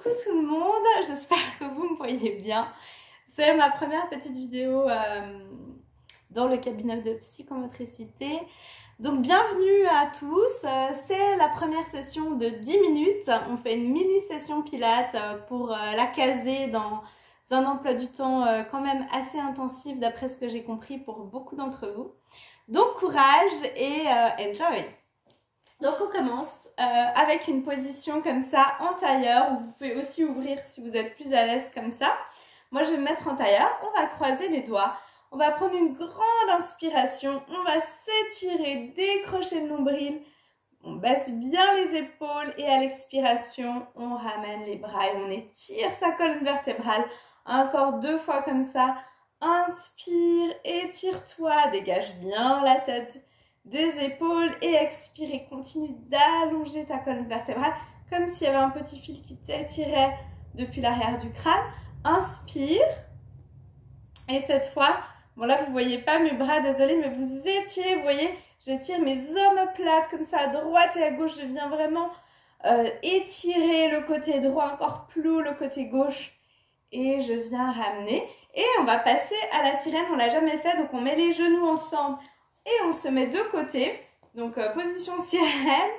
Coucou tout le monde, j'espère que vous me voyez bien. C'est ma première petite vidéo dans le cabinet de psychomotricité. Donc bienvenue à tous, c'est la première session de 10 minutes. On fait une mini session pilates pour la caser dans un emploi du temps quand même assez intensif d'après ce que j'ai compris pour beaucoup d'entre vous. Donc courage et enjoy! Donc on commence avec une position comme ça en tailleur, ou vous pouvez aussi ouvrir si vous êtes plus à l'aise comme ça. Moi je vais me mettre en tailleur, on va croiser les doigts, on va prendre une grande inspiration, on va s'étirer, décrocher le nombril, on baisse bien les épaules et à l'expiration on ramène les bras et on étire sa colonne vertébrale. Encore 2 fois comme ça, inspire, étire-toi, dégage bien la tête des épaules et expire et continue d'allonger ta colonne vertébrale comme s'il y avait un petit fil qui t'étirait depuis l'arrière du crâne. Inspire et cette fois, bon là vous voyez pas mes bras, désolé, mais vous étirez, vous voyez, j'étire mes omoplates comme ça à droite et à gauche, je viens vraiment étirer le côté droit encore plus haut, le côté gauche et je viens ramener et on va passer à la sirène, on l'a jamais fait, donc on met les genoux ensemble et on se met de côté, donc position sirène.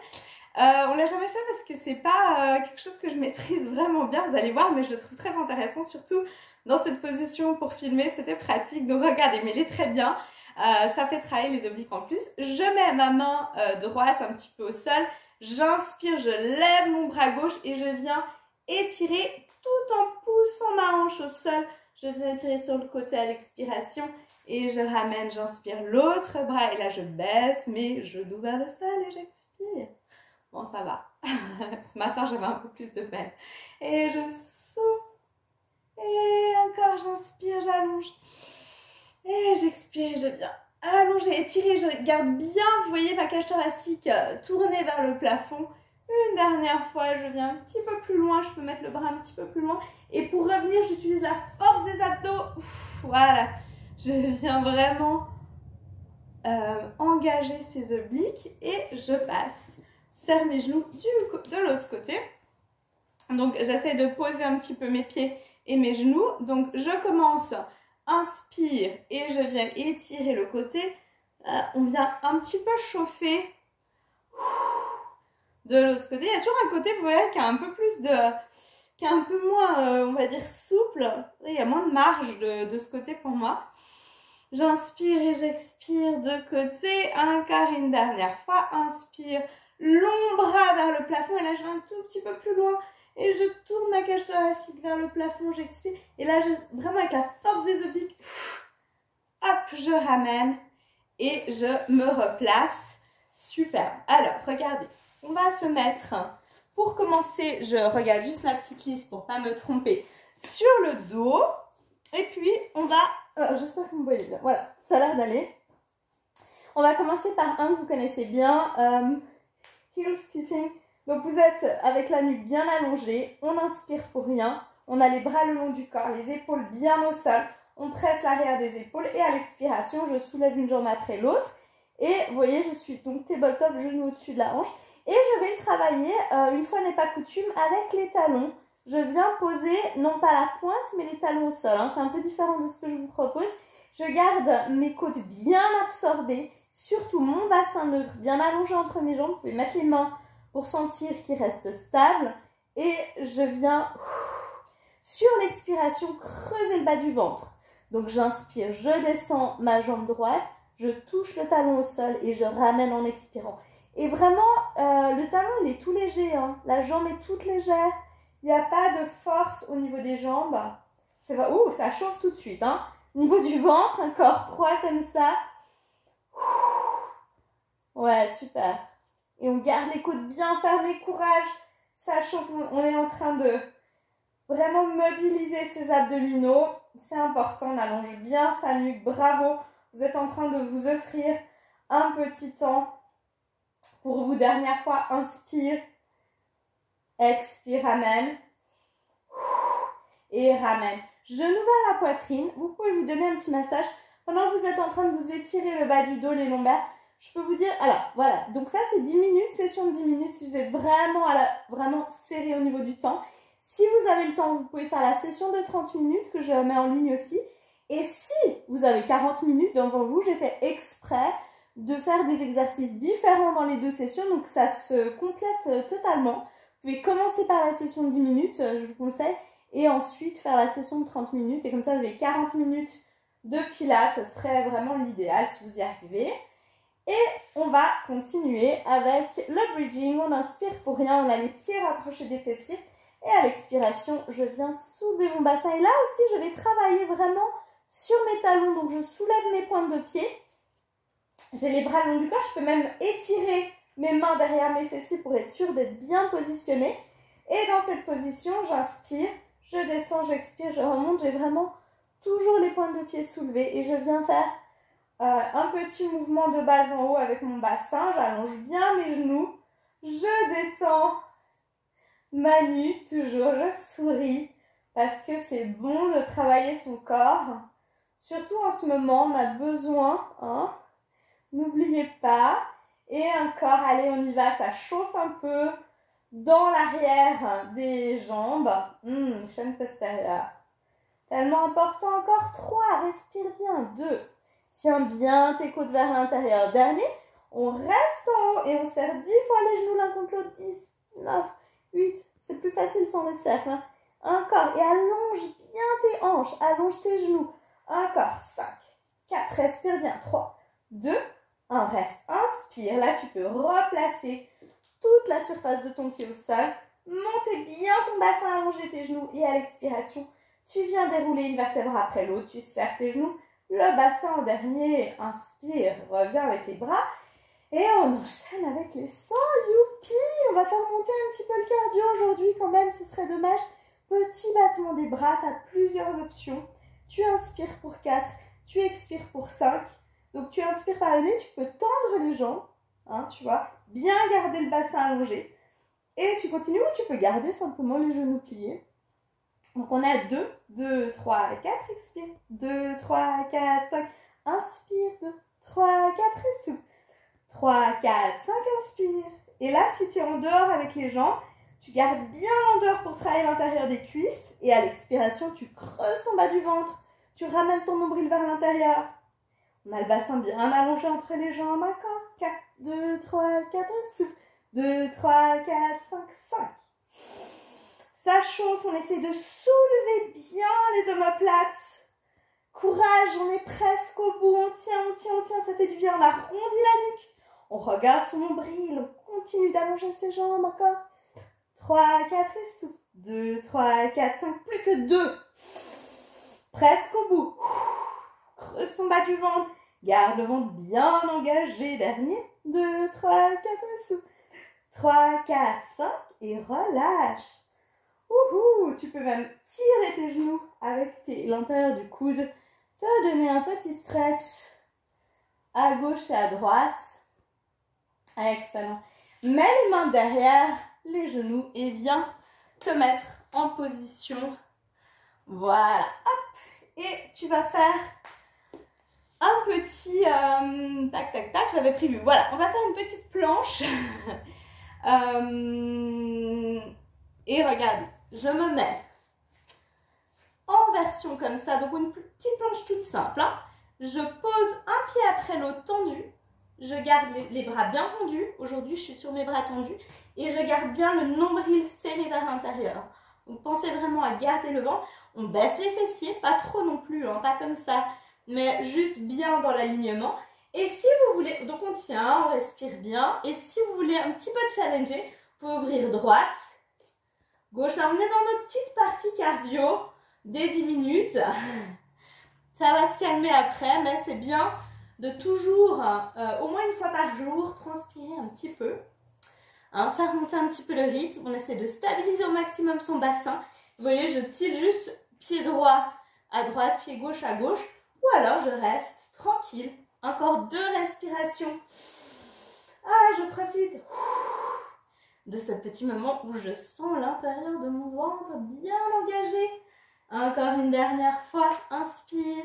On l'a jamais fait parce que c'est pas quelque chose que je maîtrise vraiment bien, vous allez voir, mais je le trouve très intéressant, surtout dans cette position pour filmer, c'était pratique. Donc regardez, mais il est très bien, ça fait travailler les obliques en plus. Je mets ma main droite un petit peu au sol, j'inspire, je lève mon bras gauche et je viens étirer tout en poussant ma hanche au sol. Je viens étirer sur le côté à l'expiration. Et je ramène, j'inspire l'autre bras et là je baisse mes genoux vers le sol et j'expire. Bon, ça va. Ce matin j'avais un peu plus de peine. Et je souffle. Et encore j'inspire, j'allonge. Et j'expire, je viens allonger, étirer, je garde bien, vous voyez ma cage thoracique tournée vers le plafond. Une dernière fois, je viens un petit peu plus loin, je peux mettre le bras un petit peu plus loin. Et pour revenir, j'utilise la force des abdos. Voilà. Je viens vraiment engager ces obliques et je passe. Serre mes genoux de l'autre côté. Donc j'essaie de poser un petit peu mes pieds et mes genoux. Donc je commence, inspire et je viens étirer le côté. On vient un petit peu chauffer de l'autre côté. Il y a toujours un côté, vous voyez, qui a un peu plus de... qui est un peu moins, on va dire, souple. Il y a moins de marge de ce côté pour moi. J'inspire et j'expire de côté, encore une dernière fois, inspire, long bras vers le plafond et là je vais un tout petit peu plus loin et je tourne ma cage thoracique vers le plafond, j'expire et là vraiment avec la force des obliques, hop, je ramène et je me replace, super. Alors regardez, on va se mettre, pour commencer, je regarde juste ma petite liste pour pas me tromper, sur le dos et puis on va... j'espère que vous me voyez bien. Voilà, ça a l'air d'aller. On va commencer par un que vous connaissez bien, heel stitching. Donc vous êtes avec la nuque bien allongée, on inspire pour rien, on a les bras le long du corps, les épaules bien au sol, on presse l'arrière des épaules et à l'expiration, je soulève une jambe après l'autre. Et vous voyez, je suis donc tabletop, genou au-dessus de la hanche. Et je vais le travailler, une fois n'est pas coutume, avec les talons. Je viens poser, non pas la pointe, mais les talons au sol. Hein. C'est un peu différent de ce que je vous propose. Je garde mes côtes bien absorbées, surtout mon bassin neutre bien allongé entre mes jambes. Vous pouvez mettre les mains pour sentir qu'ils restent stables. Et je viens, sur l'expiration, creuser le bas du ventre. Donc j'inspire, je descends ma jambe droite, je touche le talon au sol et je ramène en expirant. Et vraiment, le talon, il est tout léger. Hein. La jambe est toute légère. Il n'y a pas de force au niveau des jambes. Ouh, ça chauffe tout de suite. Hein. Niveau du ventre, encore 3 comme ça. Ouais, super. Et on garde les côtes bien fermées, courage. Ça chauffe, on est en train de vraiment mobiliser ses abdominaux. C'est important, on allonge bien sa nuque, bravo. Vous êtes en train de vous offrir un petit temps pour vous. Dernière fois, inspire. Expire, ramène. Et ramène. Genou vers la poitrine. Vous pouvez vous donner un petit massage. Pendant que vous êtes en train de vous étirer le bas du dos, les lombaires, je peux vous dire, alors voilà, donc ça c'est 10 minutes, session de 10 minutes si vous êtes vraiment, vraiment serré au niveau du temps. Si vous avez le temps, vous pouvez faire la session de 30 minutes que je mets en ligne aussi. Et si vous avez 40 minutes devant vous, j'ai fait exprès de faire des exercices différents dans les deux sessions, donc ça se complète totalement. Vous pouvez commencer par la session de 10 minutes, je vous conseille, et ensuite faire la session de 30 minutes. Et comme ça, vous avez 40 minutes de pilates, ce serait vraiment l'idéal si vous y arrivez. Et on va continuer avec le bridging. On inspire pour rien, on a les pieds rapprochés des fessiers. Et à l'expiration, je viens soulever mon bassin. Et là aussi, je vais travailler vraiment sur mes talons. Donc, je soulève mes pointes de pied. J'ai les bras le long du corps. Je peux même étirer mes mains derrière mes fessiers pour être sûre d'être bien positionnée. Et dans cette position, j'inspire, je descends, j'expire, je remonte. J'ai vraiment toujours les pointes de pied soulevées. Et je viens faire un petit mouvement de bas en haut avec mon bassin. J'allonge bien mes genoux. Je détends ma nuque, toujours. Je souris parce que c'est bon de travailler son corps. Surtout en ce moment, on a besoin, hein. N'oubliez pas. Et encore, allez, on y va. Ça chauffe un peu dans l'arrière des jambes. Chaîne postérieure. Tellement important. Encore 3. Respire bien. 2. Tiens bien tes côtes vers l'intérieur. Dernier. On reste en haut et on serre 10 fois les genoux l'un contre l'autre. 10, 9, 8. C'est plus facile sans le cercle. Hein. Encore. Et allonge bien tes hanches. Allonge tes genoux. Encore. 5, 4. Respire bien. 3, 2, 1. Reste. Inspire. Là, tu peux replacer toute la surface de ton pied au sol. Montez bien ton bassin, allonger tes genoux. Et à l'expiration, tu viens dérouler une vertèbre après l'autre. Tu serres tes genoux. Le bassin en dernier. Inspire. Reviens avec les bras. Et on enchaîne avec les seins. Youpi! On va faire monter un petit peu le cardio aujourd'hui quand même. Ce serait dommage. Petit battement des bras. Tu as plusieurs options. Tu inspires pour 4. Tu expires pour 5. Donc, tu inspires par le nez. Tu peux tendre les jambes. Hein, tu vois. Bien garder le bassin allongé. Et tu continues ou tu peux garder simplement les genoux pliés. Donc, on a 2, 2, 3, 4. Expire. 2, 3, 4, 5. Inspire. 2, 3, 4. Et souffle. 3, 4, 5. Inspire. Et là, si tu es en dehors avec les jambes, tu gardes bien en dehors pour travailler l'intérieur des cuisses. Et à l'expiration, tu creuses ton bas du ventre. Tu ramènes ton nombril vers l'intérieur. On a le bassin bien allongé entre les jambes. Encore. 4, 2, 3, 4. Souffle. 2, 3, 4, 5, 5. Ça chauffe. On essaie de soulever bien les omoplates. Courage, on est presque au bout. On tient, on tient, on tient. Ça fait du bien. On arrondit la nuque. On regarde son nombril. On continue d'allonger ses jambes. Encore. 3, 4 et souffle. 2, 3, 4, 5. Plus que 2. Presque au bout. Creuse ton bas du ventre. Garde le ventre bien engagé. Dernier. 2, 3, 4 et souffle. 3, 4, 5. Et relâche. Ouhou. Tu peux même tirer tes genoux avec l'intérieur du coude. Te donner un petit stretch à gauche et à droite. Excellent. Mets les mains derrière les genoux et viens te mettre en position. Voilà. Hop. Et tu vas faire un petit tac, tac, tac. J'avais prévu. Voilà. On va faire une petite planche. Et regarde, je me mets en version comme ça. Donc, une petite planche toute simple. Hein. Je pose un pied après l'autre tendu. Je garde les bras bien tendus. Aujourd'hui, je suis sur mes bras tendus. Et je garde bien le nombril serré vers l'intérieur. Donc, pensez vraiment à garder le ventre. On baisse les fessiers, pas trop non plus, hein, pas comme ça, mais juste bien dans l'alignement. Et si vous voulez, donc on tient, on respire bien. Et si vous voulez un petit peu challenger, vous pouvez ouvrir droite, gauche. Là, on est dans notre petite partie cardio des 10 minutes. Ça va se calmer après, mais c'est bien de toujours, au moins une fois par jour, transpirer un petit peu. Hein, faire monter un petit peu le rythme. On essaie de stabiliser au maximum son bassin. Vous voyez, je tire juste pied droit à droite, pied gauche à gauche. Ou alors, je reste tranquille. Encore 2 respirations. Ah, je profite de ce petit moment où je sens l'intérieur de mon ventre bien engagé. Encore une dernière fois. Inspire.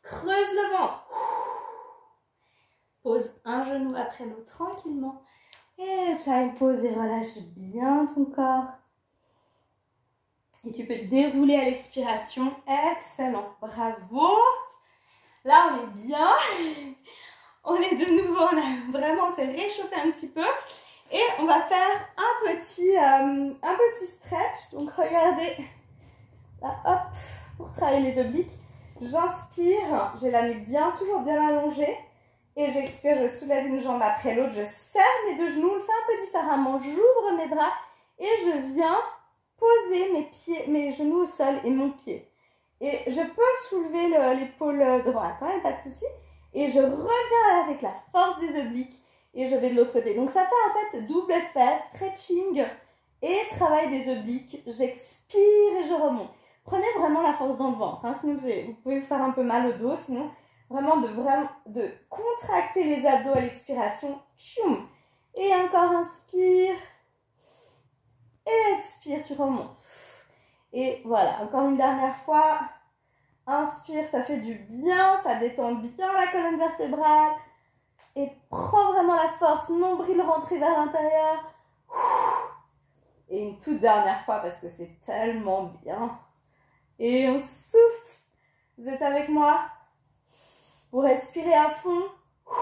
Creuse le ventre. Pose un genou après l'autre tranquillement. Et child pose et relâche bien ton corps. Et tu peux dérouler à l'expiration. Excellent. Bravo. Là, on est bien. On est de nouveau, on a vraiment, s'est réchauffé un petit peu. Et on va faire un petit stretch. Donc, regardez. Là, hop, pour travailler les obliques. J'inspire, j'ai la nuque toujours bien allongée. Et j'expire, je soulève une jambe après l'autre. Je serre mes deux genoux, on le fait un peu différemment. J'ouvre mes bras et je viens poser mes genoux au sol et mon pied. Et je peux soulever l'épaule droite, hein, pas de souci. Et je reviens avec la force des obliques et je vais de l'autre côté. Donc ça fait en fait double effet, stretching et travail des obliques. J'expire et je remonte. Prenez vraiment la force dans le ventre, hein, sinon vous pouvez vous faire un peu mal au dos. Sinon, vraiment de contracter les abdos à l'expiration. Et encore inspire. Et expire, tu remontes. Et voilà, encore une dernière fois. Inspire, ça fait du bien, ça détend bien la colonne vertébrale. Et prends vraiment la force, nombril rentré vers l'intérieur. Et une toute dernière fois parce que c'est tellement bien. Et on souffle. Vous êtes avec moi? Vous respirez à fond. Vous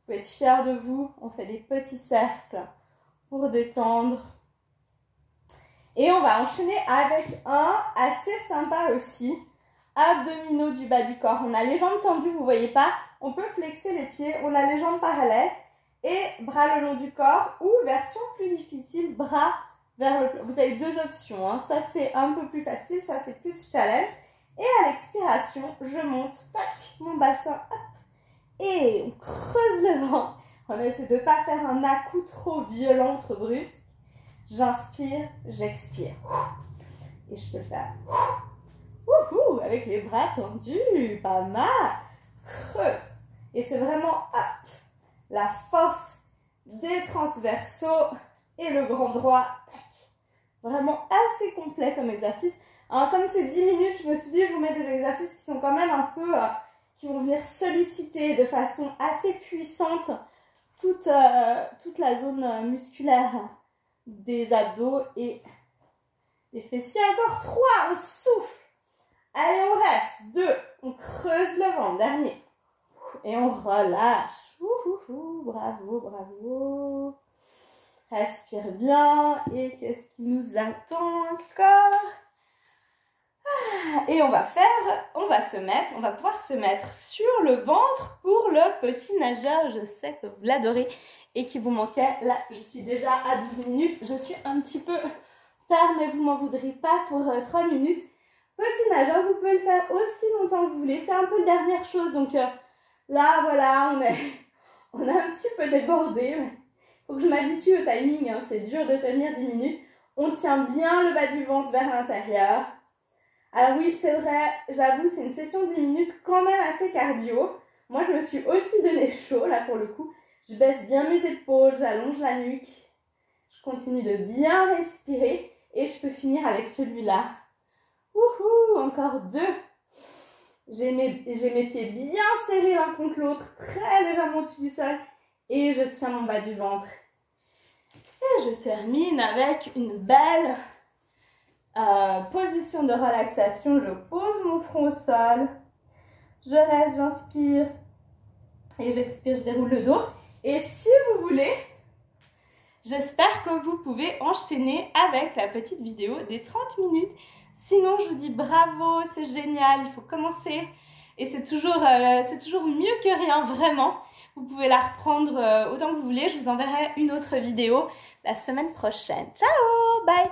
pouvez être fiers de vous. On fait des petits cercles pour détendre. Et on va enchaîner avec un assez sympa aussi. Abdominaux du bas du corps. On a les jambes tendues, vous ne voyez pas. On peut flexer les pieds. On a les jambes parallèles. Et bras le long du corps. Ou version plus difficile, bras vers le... Vous avez deux options. Hein. Ça, c'est un peu plus facile. Ça, c'est plus challenge. Et à l'expiration, je monte. Tac, mon bassin. Hop. Et on creuse le ventre. On essaie de ne pas faire un à-coup trop violent, trop brusque. J'inspire, j'expire. Et je peux le faire. Avec les bras tendus. Pas mal. Creuse. Et c'est vraiment hop, la force des transversaux et le grand droit. Vraiment assez complet comme exercice. Alors, comme c'est 10 minutes, je me suis dit je vous mets des exercices qui sont quand même un peu... qui vont venir solliciter de façon assez puissante toute la zone musculaire des abdos et des fessiers. Encore 3, on souffle. Allez, on reste. 2, on creuse le ventre. Dernier. Et on relâche. Bravo, bravo. Respire bien. Et qu'est-ce qui nous attend encore? Et on va pouvoir se mettre sur le ventre pour le petit nageur. Je sais que vous l'adorez et qu'il vous manquait. Là, je suis déjà à 12 minutes. Je suis un petit peu tard, mais vous m'en voudrez pas pour 3 minutes. Petit nageur, vous pouvez le faire aussi longtemps que vous voulez. C'est un peu la dernière chose. Donc là, voilà, on est un petit peu débordé. Il faut que je m'habitue au timing. Hein. C'est dur de tenir 10 minutes. On tient bien le bas du ventre vers l'intérieur. Alors oui, c'est vrai, j'avoue, c'est une session de 10 minutes quand même assez cardio. Moi, je me suis aussi donné chaud, là, pour le coup. Je baisse bien mes épaules, j'allonge la nuque. Je continue de bien respirer et je peux finir avec celui-là. Encore 2. J'ai mes pieds bien serrés l'un contre l'autre, très légèrement au-dessus du sol. Et je tiens mon bas du ventre. Et je termine avec une belle... position de relaxation, je pose mon front au sol, je reste, j'inspire et j'expire, je déroule le dos. Et si vous voulez, j'espère que vous pouvez enchaîner avec la petite vidéo des 30 minutes. Sinon, je vous dis bravo, c'est génial, il faut commencer. Et c'est toujours mieux que rien, vraiment. Vous pouvez la reprendre autant que vous voulez. Je vous enverrai une autre vidéo la semaine prochaine. Ciao, bye!